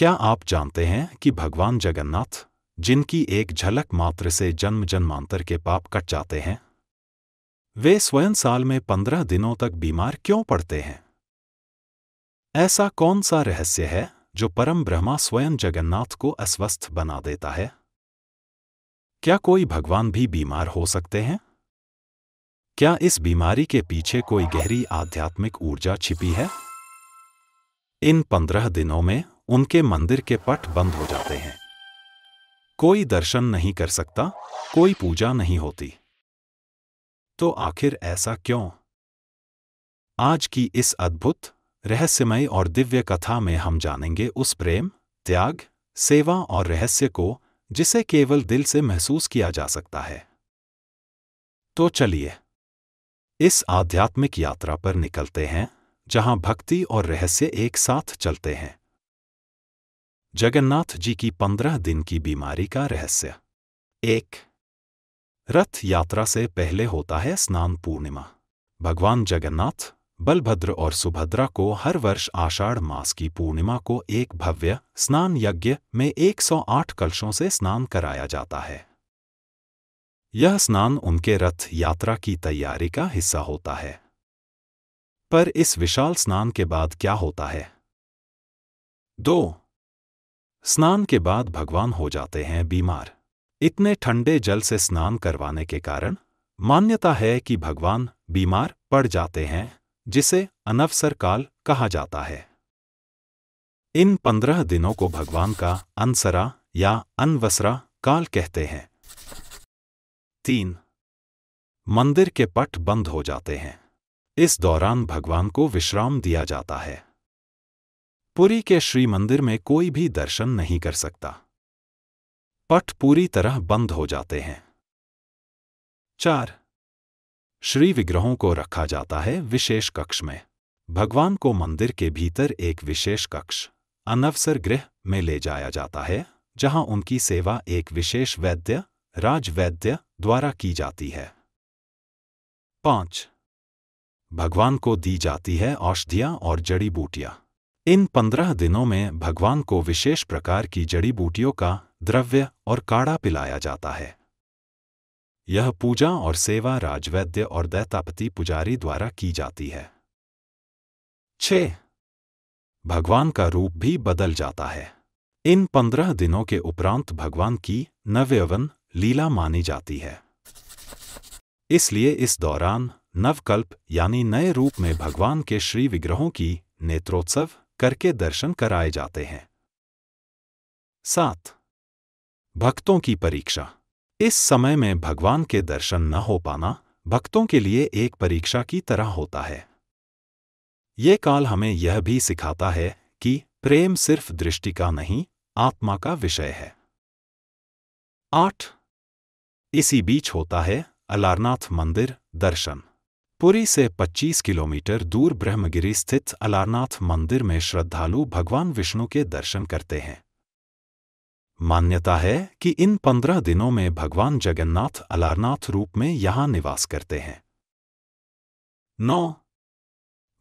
क्या आप जानते हैं कि भगवान जगन्नाथ, जिनकी एक झलक मात्र से जन्म जन्मांतर के पाप कट जाते हैं, वे स्वयं साल में 15 दिनों तक बीमार क्यों पड़ते हैं? ऐसा कौन सा रहस्य है जो परम ब्रह्मा स्वयं जगन्नाथ को अस्वस्थ बना देता है? क्या कोई भगवान भी बीमार हो सकते हैं? क्या इस बीमारी के पीछे कोई गहरी आध्यात्मिक ऊर्जा छिपी है? इन 15 दिनों में उनके मंदिर के पट बंद हो जाते हैं। कोई दर्शन नहीं कर सकता, कोई पूजा नहीं होती। तो आखिर ऐसा क्यों? आज की इस अद्भुत, रहस्यमय और दिव्य कथा में हम जानेंगे उस प्रेम, त्याग, सेवा और रहस्य को जिसे केवल दिल से महसूस किया जा सकता है। तो चलिए इस आध्यात्मिक यात्रा पर निकलते हैं, जहां भक्ति और रहस्य एक साथ चलते हैं। जगन्नाथ जी की 15 दिन की बीमारी का रहस्य। 1. रथ यात्रा से पहले होता है स्नान पूर्णिमा। भगवान जगन्नाथ, बलभद्र और सुभद्रा को हर वर्ष आषाढ़ मास की पूर्णिमा को एक भव्य स्नान यज्ञ में 108 कलशों से स्नान कराया जाता है। यह स्नान उनके रथ यात्रा की तैयारी का हिस्सा होता है। पर इस विशाल स्नान के बाद क्या होता है? 2. स्नान के बाद भगवान हो जाते हैं बीमार। इतने ठंडे जल से स्नान करवाने के कारण मान्यता है कि भगवान बीमार पड़ जाते हैं, जिसे अनवसर काल कहा जाता है। इन 15 दिनों को भगवान का अनसरा या अनवसरा काल कहते हैं। 3. मंदिर के पट बंद हो जाते हैं। इस दौरान भगवान को विश्राम दिया जाता है। पुरी के श्री मंदिर में कोई भी दर्शन नहीं कर सकता। पट पूरी तरह बंद हो जाते हैं। 4. श्री विग्रहों को रखा जाता है विशेष कक्ष में। भगवान को मंदिर के भीतर एक विशेष कक्ष, अनवसर गृह में ले जाया जाता है, जहां उनकी सेवा एक विशेष वैद्य, राजवैद्य द्वारा की जाती है। 5. भगवान को दी जाती है औषधियां और जड़ी बूटियां। इन 15 दिनों में भगवान को विशेष प्रकार की जड़ी बूटियों का द्रव्य और काढ़ा पिलाया जाता है। यह पूजा और सेवा राजवैद्य और दैतापति पुजारी द्वारा की जाती है। 6. भगवान का रूप भी बदल जाता है। इन 15 दिनों के उपरांत भगवान की नवयवन लीला मानी जाती है। इसलिए इस दौरान नवकल्प यानी नए रूप में भगवान के श्री विग्रहों की नेत्रोत्सव करके दर्शन कराए जाते हैं। 7. भक्तों की परीक्षा। इस समय में भगवान के दर्शन न हो पाना भक्तों के लिए एक परीक्षा की तरह होता है। ये काल हमें यह भी सिखाता है कि प्रेम सिर्फ दृष्टि का नहीं, आत्मा का विषय है। 8. इसी बीच होता है अलारनाथ मंदिर दर्शन। पुरी से 25 किलोमीटर दूर ब्रह्मगिरी स्थित अलारनाथ मंदिर में श्रद्धालु भगवान विष्णु के दर्शन करते हैं। मान्यता है कि इन 15 दिनों में भगवान जगन्नाथ अलारनाथ रूप में यहां निवास करते हैं। 9.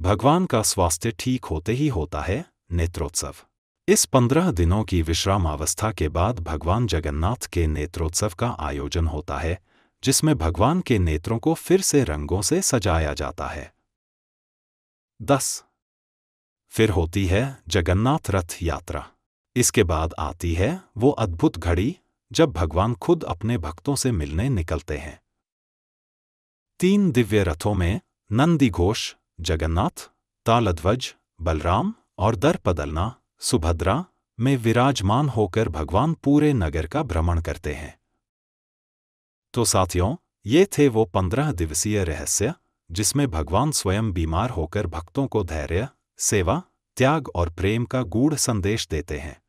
भगवान का स्वास्थ्य ठीक होते ही होता है नेत्रोत्सव। इस 15 दिनों की विश्रामावस्था के बाद भगवान जगन्नाथ के नेत्रोत्सव का आयोजन होता है, जिसमें भगवान के नेत्रों को फिर से रंगों से सजाया जाता है। 10. फिर होती है जगन्नाथ रथ यात्रा। इसके बाद आती है वो अद्भुत घड़ी जब भगवान खुद अपने भक्तों से मिलने निकलते हैं। 3 दिव्य रथों में नंदीघोष जगन्नाथ, तालध्वज बलराम और दर्पदलना सुभद्रा में विराजमान होकर भगवान पूरे नगर का भ्रमण करते हैं। तो साथियों, ये थे वो 15 दिवसीय रहस्य जिसमें भगवान स्वयं बीमार होकर भक्तों को धैर्य, सेवा, त्याग और प्रेम का गूढ़ संदेश देते हैं।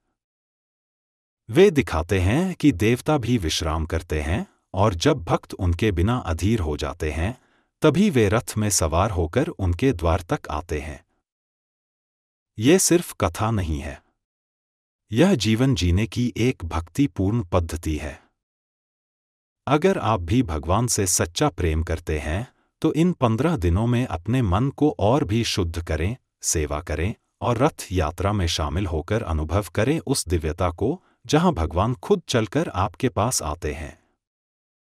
वे दिखाते हैं कि देवता भी विश्राम करते हैं, और जब भक्त उनके बिना अधीर हो जाते हैं, तभी वे रथ में सवार होकर उनके द्वार तक आते हैं। ये सिर्फ कथा नहीं है, यह जीवन जीने की एक भक्तिपूर्ण पद्धति है। अगर आप भी भगवान से सच्चा प्रेम करते हैं, तो इन 15 दिनों में अपने मन को और भी शुद्ध करें, सेवा करें और रथ यात्रा में शामिल होकर अनुभव करें उस दिव्यता को जहां भगवान खुद चलकर आपके पास आते हैं।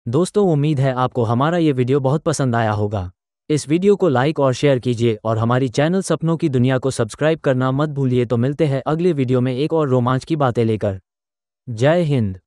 दोस्तों, उम्मीद है आपको हमारा ये वीडियो बहुत पसंद आया होगा। इस वीडियो को लाइक और शेयर कीजिए और हमारी चैनल सपनों की दुनिया को सब्सक्राइब करना मत भूलिए। तो मिलते हैं अगले वीडियो में एक और रोमांच की बातें लेकर। जय हिंद।